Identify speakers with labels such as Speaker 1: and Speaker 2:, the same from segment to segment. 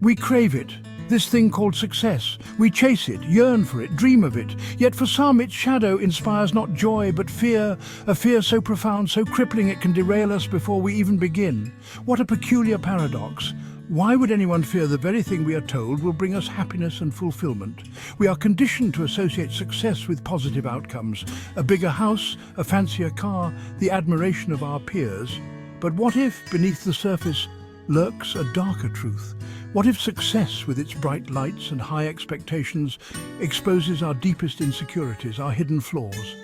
Speaker 1: We crave it, this thing called success. We chase it, yearn for it, dream of it. Yet for some, its shadow inspires not joy, but fear, a fear so profound, so crippling it can derail us before we even begin. What a peculiar paradox. Why would anyone fear the very thing we are told will bring us happiness and fulfillment? We are conditioned to associate success with positive outcomes, a bigger house, a fancier car, the admiration of our peers. But what if, beneath the surface, lurks a darker truth? What if success, with its bright lights and high expectations, exposes our deepest insecurities, our hidden flaws?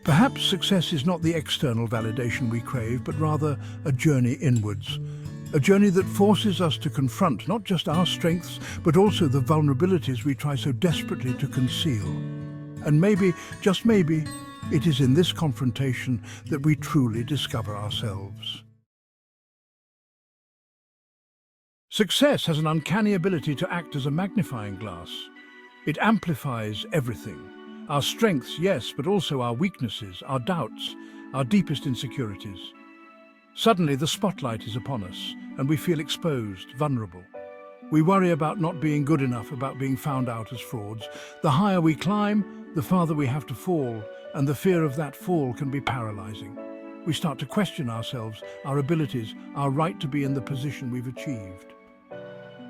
Speaker 1: Perhaps success is not the external validation we crave, but rather a journey inwards. A journey that forces us to confront not just our strengths, but also the vulnerabilities we try so desperately to conceal. And maybe, just maybe, it is in this confrontation that we truly discover ourselves. Success has an uncanny ability to act as a magnifying glass. It amplifies everything. Our strengths, yes, but also our weaknesses, our doubts, our deepest insecurities. Suddenly, the spotlight is upon us, and we feel exposed, vulnerable. We worry about not being good enough, about being found out as frauds. The higher we climb, the farther we have to fall, and the fear of that fall can be paralyzing. We start to question ourselves, our abilities, our right to be in the position we've achieved.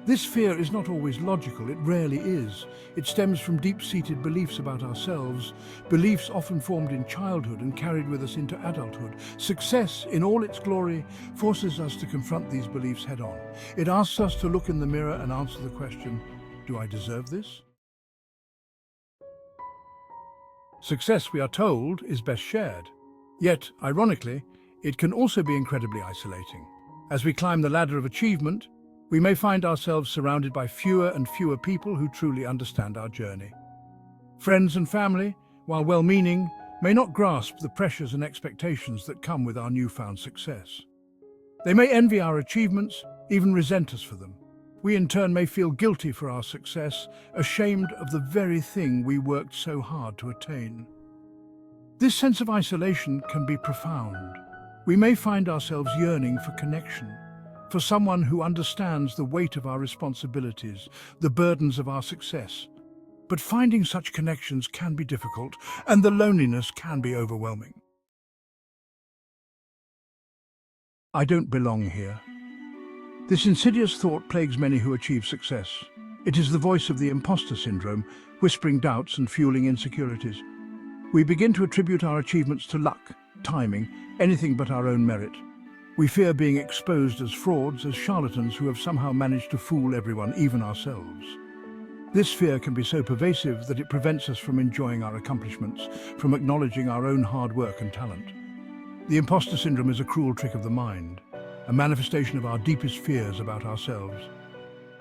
Speaker 1: This fear is not always logical, it rarely is. It stems from deep-seated beliefs about ourselves, beliefs often formed in childhood and carried with us into adulthood. Success, in all its glory, forces us to confront these beliefs head-on. It asks us to look in the mirror and answer the question, do I deserve this? Success, we are told, is best shared. Yet, ironically, it can also be incredibly isolating. As we climb the ladder of achievement, we may find ourselves surrounded by fewer and fewer people who truly understand our journey. Friends and family, while well-meaning, may not grasp the pressures and expectations that come with our newfound success. They may envy our achievements, even resent us for them. We in turn may feel guilty for our success, ashamed of the very thing we worked so hard to attain. This sense of isolation can be profound. We may find ourselves yearning for connection, for someone who understands the weight of our responsibilities, the burdens of our success. But finding such connections can be difficult, and the loneliness can be overwhelming. I don't belong here. This insidious thought plagues many who achieve success. It is the voice of the imposter syndrome, whispering doubts and fueling insecurities. We begin to attribute our achievements to luck, timing, anything but our own merit. We fear being exposed as frauds, as charlatans who have somehow managed to fool everyone, even ourselves. This fear can be so pervasive that it prevents us from enjoying our accomplishments, from acknowledging our own hard work and talent. The imposter syndrome is a cruel trick of the mind, a manifestation of our deepest fears about ourselves.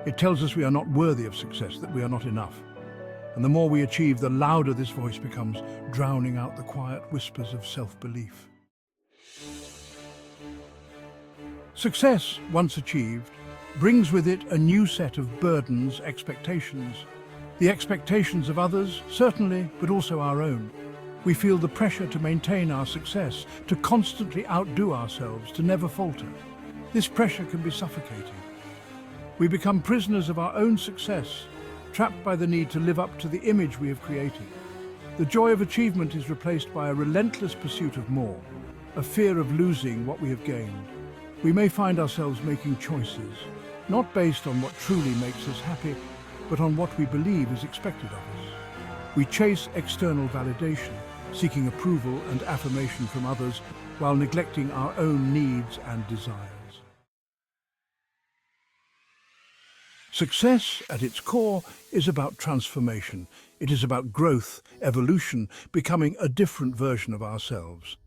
Speaker 1: It tells us we are not worthy of success, that we are not enough. And the more we achieve, the louder this voice becomes, drowning out the quiet whispers of self-belief. Success, once achieved, brings with it a new set of burdens, expectations. The expectations of others, certainly, but also our own. We feel the pressure to maintain our success, to constantly outdo ourselves, to never falter. This pressure can be suffocating. We become prisoners of our own success, trapped by the need to live up to the image we have created. The joy of achievement is replaced by a relentless pursuit of more, a fear of losing what we have gained. We may find ourselves making choices, not based on what truly makes us happy, but on what we believe is expected of us. We chase external validation, seeking approval and affirmation from others, while neglecting our own needs and desires. Success, at its core, is about transformation. It is about growth, evolution, becoming a different version of ourselves.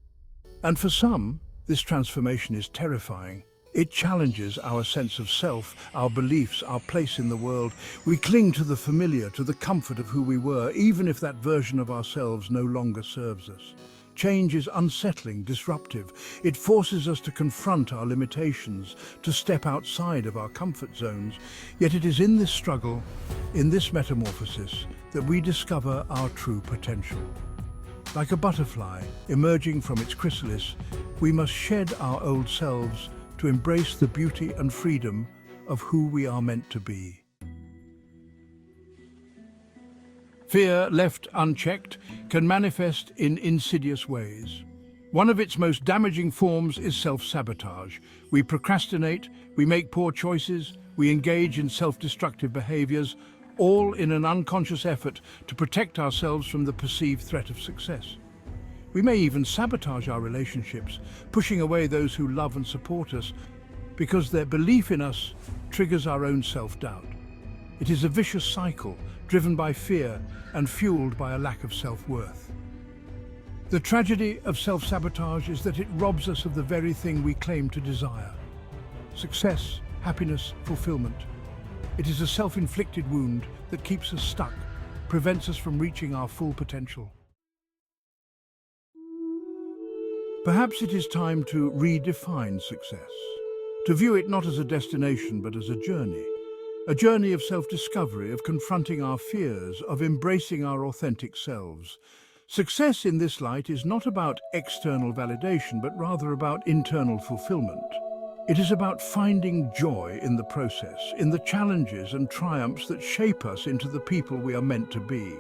Speaker 1: And for some, this transformation is terrifying. It challenges our sense of self, our beliefs, our place in the world. We cling to the familiar, to the comfort of who we were, even if that version of ourselves no longer serves us. Change is unsettling, disruptive. It forces us to confront our limitations, to step outside of our comfort zones. Yet it is in this struggle, in this metamorphosis, that we discover our true potential. Like a butterfly emerging from its chrysalis, we must shed our old selves to embrace the beauty and freedom of who we are meant to be. Fear, left unchecked, can manifest in insidious ways. One of its most damaging forms is self-sabotage. We procrastinate, we make poor choices, we engage in self-destructive behaviors, all in an unconscious effort to protect ourselves from the perceived threat of success. We may even sabotage our relationships, pushing away those who love and support us because their belief in us triggers our own self-doubt. It is a vicious cycle, driven by fear and fueled by a lack of self-worth. The tragedy of self-sabotage is that it robs us of the very thing we claim to desire: success, happiness, fulfillment. It is a self-inflicted wound that keeps us stuck, prevents us from reaching our full potential. Perhaps it is time to redefine success, to view it not as a destination but as a journey of self-discovery, of confronting our fears, of embracing our authentic selves. Success in this light is not about external validation, but rather about internal fulfillment. It is about finding joy in the process, in the challenges and triumphs that shape us into the people we are meant to be.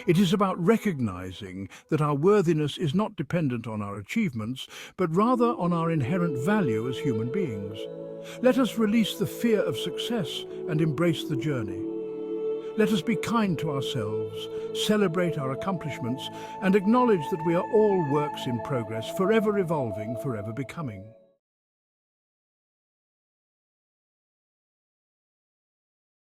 Speaker 1: It is about recognizing that our worthiness is not dependent on our achievements, but rather on our inherent value as human beings. Let us release the fear of success and embrace the journey. Let us be kind to ourselves, celebrate our accomplishments, and acknowledge that we are all works in progress, forever evolving, forever becoming.